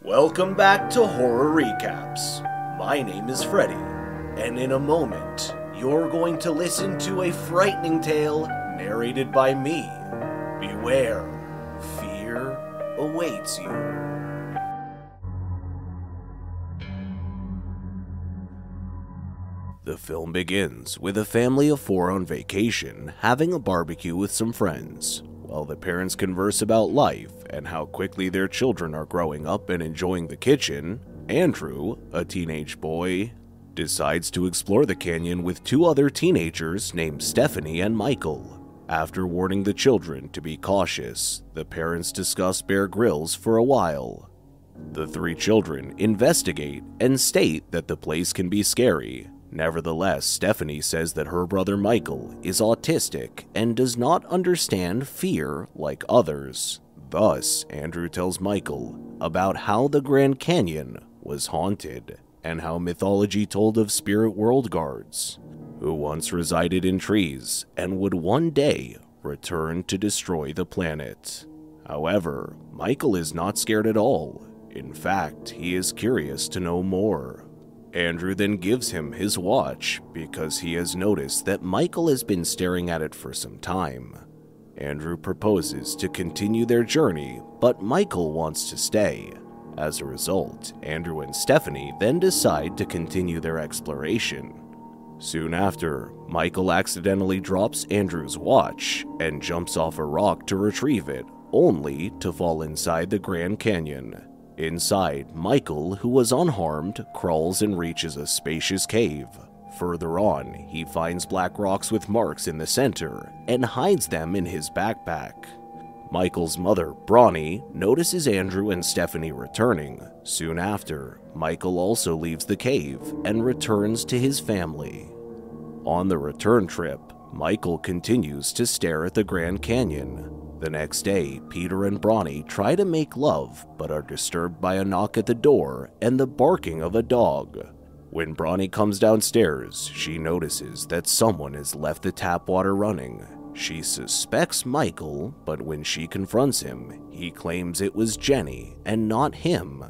Welcome back to Horror Recaps. My name is Freddie, and in a moment, you're going to listen to a frightening tale narrated by me. Beware, fear awaits you. The film begins with a family of four on vacation having a barbecue with some friends, while the parents converse about life and how quickly their children are growing up and enjoying the kitchen. Andrew, a teenage boy, decides to explore the canyon with two other teenagers named Stephanie and Michael. After warning the children to be cautious, the parents discuss Bear Grylls for a while. The three children investigate and state that the place can be scary. Nevertheless, Stephanie says that her brother Michael is autistic and does not understand fear like others. Thus, Andrew tells Michael about how the Grand Canyon was haunted and how mythology told of spirit world guards who once resided in trees and would one day return to destroy the planet. However, Michael is not scared at all. In fact, he is curious to know more. Andrew then gives him his watch because he has noticed that Michael has been staring at it for some time. Andrew proposes to continue their journey, but Michael wants to stay. As a result, Andrew and Stephanie then decide to continue their exploration. Soon after, Michael accidentally drops Andrew's watch and jumps off a rock to retrieve it, only to fall inside the Grand Canyon. Inside, Michael, who was unharmed, crawls and reaches a spacious cave. Further on, he finds black rocks with marks in the center and hides them in his backpack. Michael's mother, Bronnie, notices Andrew and Stephanie returning. Soon after, Michael also leaves the cave and returns to his family. On the return trip, Michael continues to stare at the Grand Canyon. The next day, Peter and Bronnie try to make love, but are disturbed by a knock at the door and the barking of a dog. When Bronnie comes downstairs, she notices that someone has left the tap water running. She suspects Michael, but when she confronts him, he claims it was Jenny and not him.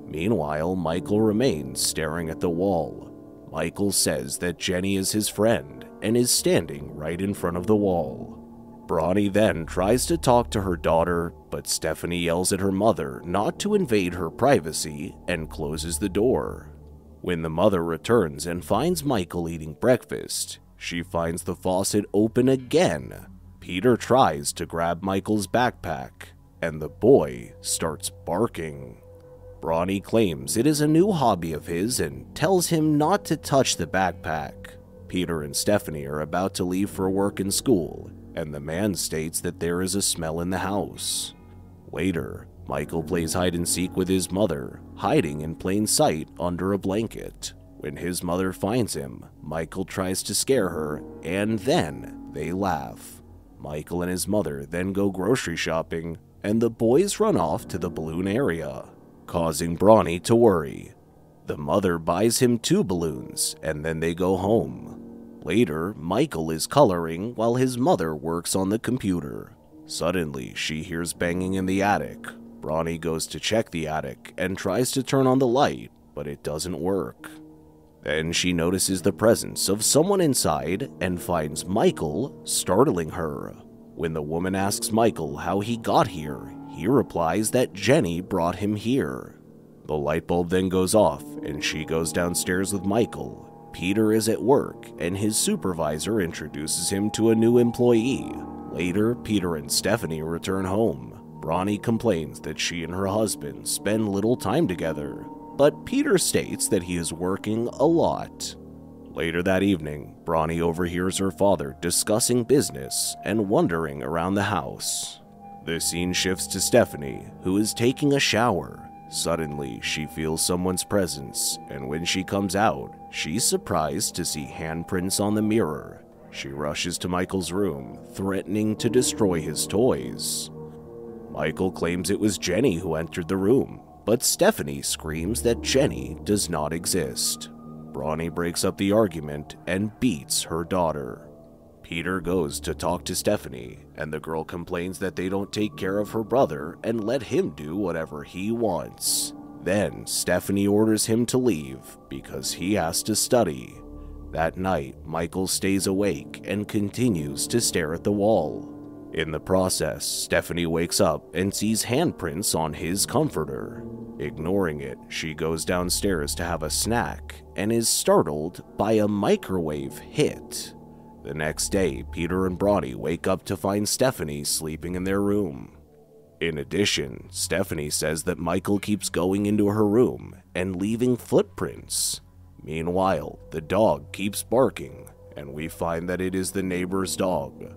Meanwhile, Michael remains staring at the wall. Michael says that Jenny is his friend and is standing right in front of the wall. Bronnie then tries to talk to her daughter, but Stephanie yells at her mother not to invade her privacy and closes the door. When the mother returns and finds Michael eating breakfast, she finds the faucet open again. Peter tries to grab Michael's backpack, and the boy starts barking. Bronnie claims it is a new hobby of his and tells him not to touch the backpack. Peter and Stephanie are about to leave for work and school, and the man states that there is a smell in the house. Later, Michael plays hide-and-seek with his mother, hiding in plain sight under a blanket. When his mother finds him, Michael tries to scare her, and then they laugh. Michael and his mother then go grocery shopping, and the boys run off to the balloon area, causing Bronnie to worry. The mother buys him 2 balloons, and then they go home. Later, Michael is coloring while his mother works on the computer. Suddenly, she hears banging in the attic. Bronnie goes to check the attic and tries to turn on the light, but it doesn't work. Then she notices the presence of someone inside and finds Michael, startling her. When the woman asks Michael how he got here, he replies that Jenny brought him here. The light bulb then goes off and she goes downstairs with Michael. Peter is at work, and his supervisor introduces him to a new employee. Later, Peter and Stephanie return home. Bronnie complains that she and her husband spend little time together, but Peter states that he is working a lot. Later that evening, Bronnie overhears her father discussing business and wandering around the house. The scene shifts to Stephanie, who is taking a shower. Suddenly, she feels someone's presence, and when she comes out, she's surprised to see handprints on the mirror. She rushes to Michael's room, threatening to destroy his toys. Michael claims it was Jenny who entered the room, but Stephanie screams that Jenny does not exist. Bronnie breaks up the argument and beats her daughter. Peter goes to talk to Stephanie, and the girl complains that they don't take care of her brother and let him do whatever he wants. Then Stephanie orders him to leave because he has to study. That night, Michael stays awake and continues to stare at the wall. In the process, Stephanie wakes up and sees handprints on his comforter. Ignoring it, she goes downstairs to have a snack and is startled by a microwave hit. The next day, Peter and Bronny wake up to find Stephanie sleeping in their room. In addition, Stephanie says that Michael keeps going into her room and leaving footprints. Meanwhile, the dog keeps barking, and we find that it is the neighbor's dog.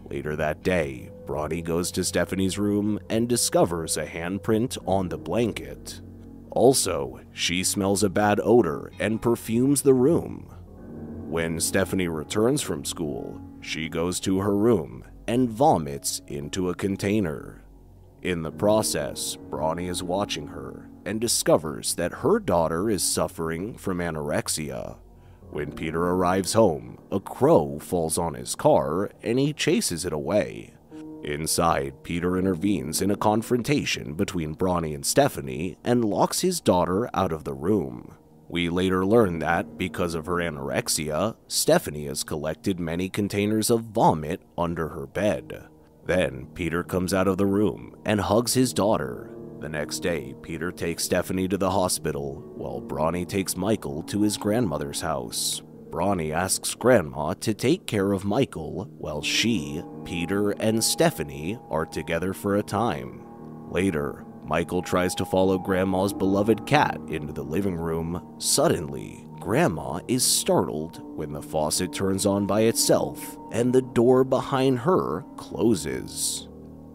Later that day, Bronny goes to Stephanie's room and discovers a handprint on the blanket. Also, she smells a bad odor and perfumes the room. When Stephanie returns from school, she goes to her room and vomits into a container. In the process, Bronny is watching her and discovers that her daughter is suffering from anorexia. When Peter arrives home, a crow falls on his car and he chases it away. Inside, Peter intervenes in a confrontation between Bronny and Stephanie and locks his daughter out of the room. We later learn that, because of her anorexia, Stephanie has collected many containers of vomit under her bed. Then, Peter comes out of the room and hugs his daughter. The next day, Peter takes Stephanie to the hospital, while Bronny takes Michael to his grandmother's house. Bronny asks Grandma to take care of Michael, while she, Peter, and Stephanie are together for a time. Later, Michael tries to follow Grandma's beloved cat into the living room. Suddenly, Grandma is startled when the faucet turns on by itself and the door behind her closes.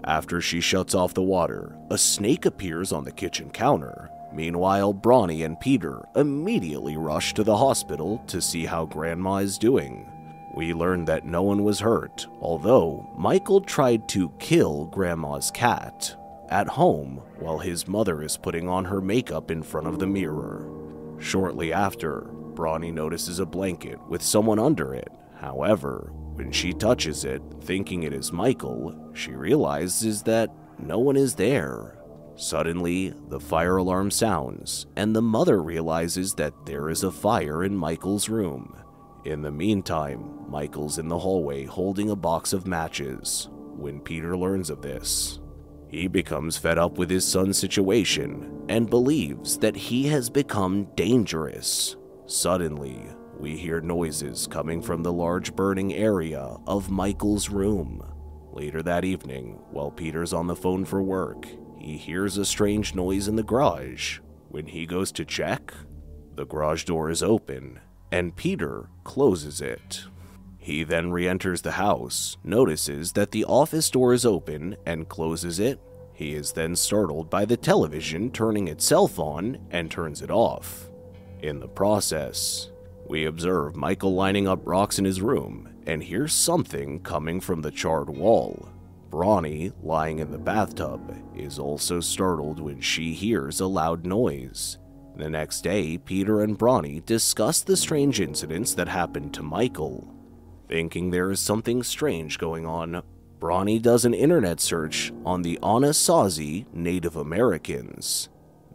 After she shuts off the water, a snake appears on the kitchen counter. Meanwhile, Bronny and Peter immediately rush to the hospital to see how Grandma is doing. We learn that no one was hurt, although Michael tried to kill Grandma's cat at home while his mother is putting on her makeup in front of the mirror. Shortly after, Bronny notices a blanket with someone under it. However, when she touches it, thinking it is Michael, she realizes that no one is there. Suddenly, the fire alarm sounds, and the mother realizes that there is a fire in Michael's room. In the meantime, Michael's in the hallway holding a box of matches. When Peter learns of this, he becomes fed up with his son's situation and believes that he has become dangerous. Suddenly, we hear noises coming from the large burning area of Michael's room. Later that evening, while Peter's on the phone for work, he hears a strange noise in the garage. When he goes to check, the garage door is open, and Peter closes it. He then re-enters the house, notices that the office door is open, and closes it. He is then startled by the television turning itself on and turns it off. In the process, we observe Michael lining up rocks in his room and hears something coming from the charred wall. Bronny, lying in the bathtub, is also startled when she hears a loud noise. The next day, Peter and Bronny discuss the strange incidents that happened to Michael. Thinking there is something strange going on, Bronny does an internet search on the Anasazi Native Americans.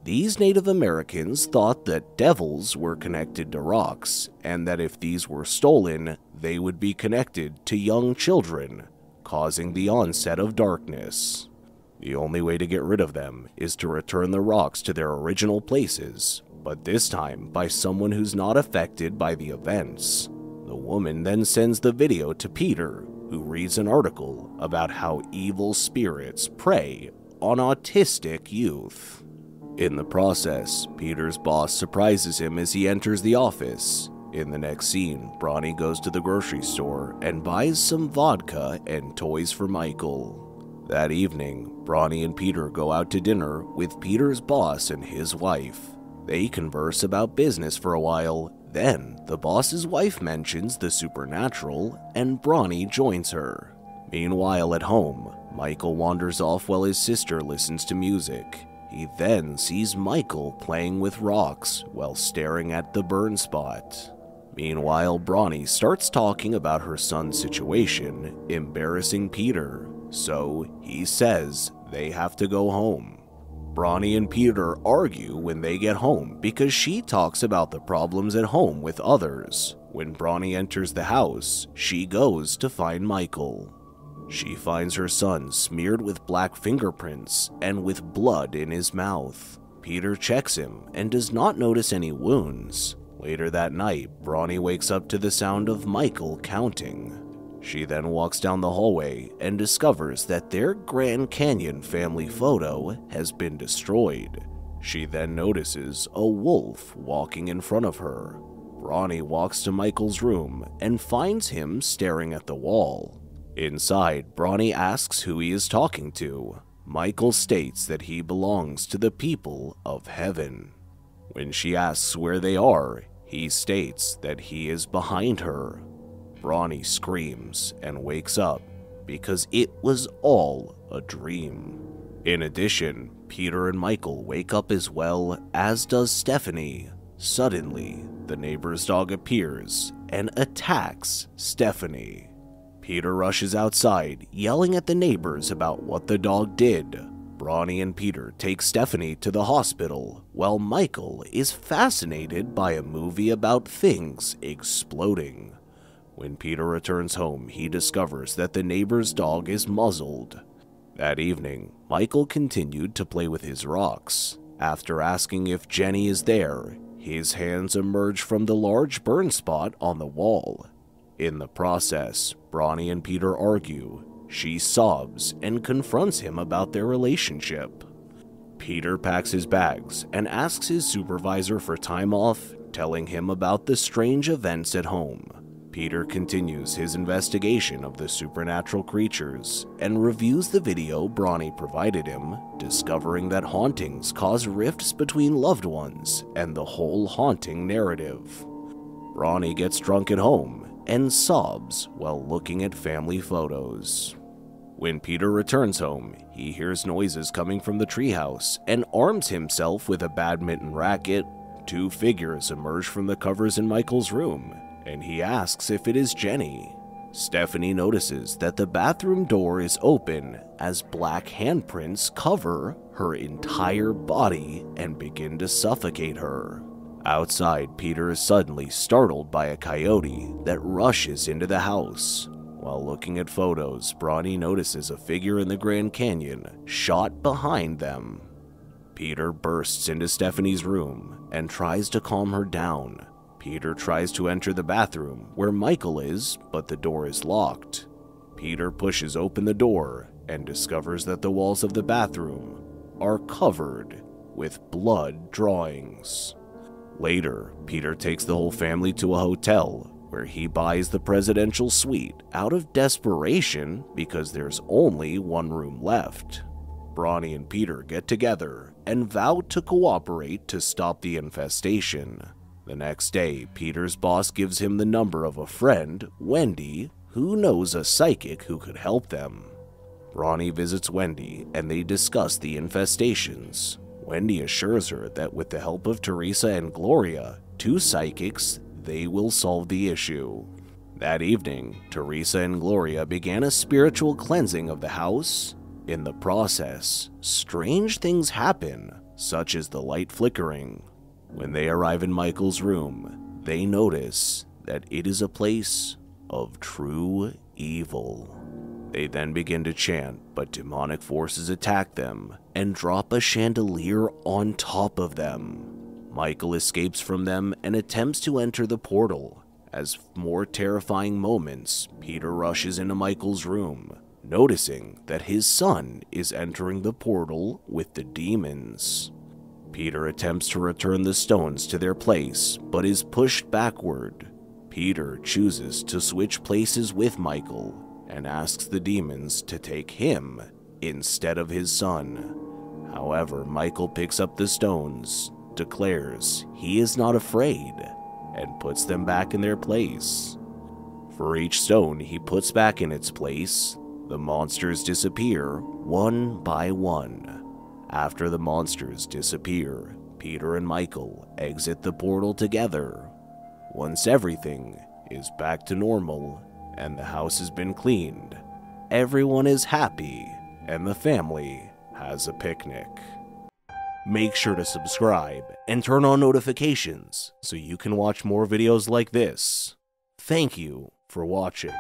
These Native Americans thought that devils were connected to rocks, and that if these were stolen, they would be connected to young children, causing the onset of darkness. The only way to get rid of them is to return the rocks to their original places, but this time by someone who's not affected by the events. The woman then sends the video to Peter, who reads an article about how evil spirits prey on autistic youth. In the process, Peter's boss surprises him as he enters the office. In the next scene, Bronny goes to the grocery store and buys some vodka and toys for Michael. That evening, Bronny and Peter go out to dinner with Peter's boss and his wife. They converse about business for a while. Then, the boss's wife mentions the supernatural, and Bronny joins her. Meanwhile, at home, Michael wanders off while his sister listens to music. He then sees Michael playing with rocks while staring at the burn spot. Meanwhile, Bronny starts talking about her son's situation, embarrassing Peter, so he says they have to go home. Bronny and Peter argue when they get home because she talks about the problems at home with others. When Bronny enters the house, she goes to find Michael. She finds her son smeared with black fingerprints and with blood in his mouth. Peter checks him and does not notice any wounds. Later that night, Bronny wakes up to the sound of Michael counting. She then walks down the hallway and discovers that their Grand Canyon family photo has been destroyed. She then notices a wolf walking in front of her. Bronny walks to Michael's room and finds him staring at the wall. Inside, Bronny asks who he is talking to. Michael states that he belongs to the people of heaven. When she asks where they are, he states that he is behind her. Bronny screams and wakes up because it was all a dream. In addition, Peter and Michael wake up as well, as does Stephanie. Suddenly, the neighbor's dog appears and attacks Stephanie. Peter rushes outside, yelling at the neighbors about what the dog did. Bronny and Peter take Stephanie to the hospital, while Michael is fascinated by a movie about things exploding. When Peter returns home, he discovers that the neighbor's dog is muzzled. That evening, Michael continued to play with his rocks. After asking if Jenny is there, his hands emerge from the large burn spot on the wall. In the process, Bronny and Peter argue. She sobs and confronts him about their relationship. Peter packs his bags and asks his supervisor for time off, telling him about the strange events at home. Peter continues his investigation of the supernatural creatures and reviews the video Bronny provided him, discovering that hauntings cause rifts between loved ones and the whole haunting narrative. Bronny gets drunk at home and sobs while looking at family photos. When Peter returns home, he hears noises coming from the treehouse and arms himself with a badminton racket. Two figures emerge from the covers in Michael's room, and he asks if it is Jenny. Stephanie notices that the bathroom door is open as black handprints cover her entire body and begin to suffocate her. Outside, Peter is suddenly startled by a coyote that rushes into the house. While looking at photos, Bronny notices a figure in the Grand Canyon shot behind them. Peter bursts into Stephanie's room and tries to calm her down. Peter tries to enter the bathroom where Michael is, but the door is locked. Peter pushes open the door and discovers that the walls of the bathroom are covered with blood drawings. Later, Peter takes the whole family to a hotel where he buys the presidential suite out of desperation because there's only one room left. Bronny and Peter get together and vow to cooperate to stop the infestation. The next day, Peter's boss gives him the number of a friend, Wendy, who knows a psychic who could help them. Bronny visits Wendy and they discuss the infestations. Wendy assures her that with the help of Teresa and Gloria, two psychics, they will solve the issue. That evening, Teresa and Gloria began a spiritual cleansing of the house. In the process, strange things happen, such as the light flickering. When they arrive in Michael's room, they notice that it is a place of true evil. They then begin to chant, but demonic forces attack them and drop a chandelier on top of them. Michael escapes from them and attempts to enter the portal. As more terrifying moments, Peter rushes into Michael's room, noticing that his son is entering the portal with the demons. Peter attempts to return the stones to their place, but is pushed backward. Peter chooses to switch places with Michael and asks the demons to take him instead of his son. However, Michael picks up the stones, declares he is not afraid, and puts them back in their place. For each stone he puts back in its place, the monsters disappear one by one. After the monsters disappear, Peter and Michael exit the portal together. Once everything is back to normal and the house has been cleaned, everyone is happy and the family has a picnic. Make sure to subscribe and turn on notifications so you can watch more videos like this. Thank you for watching.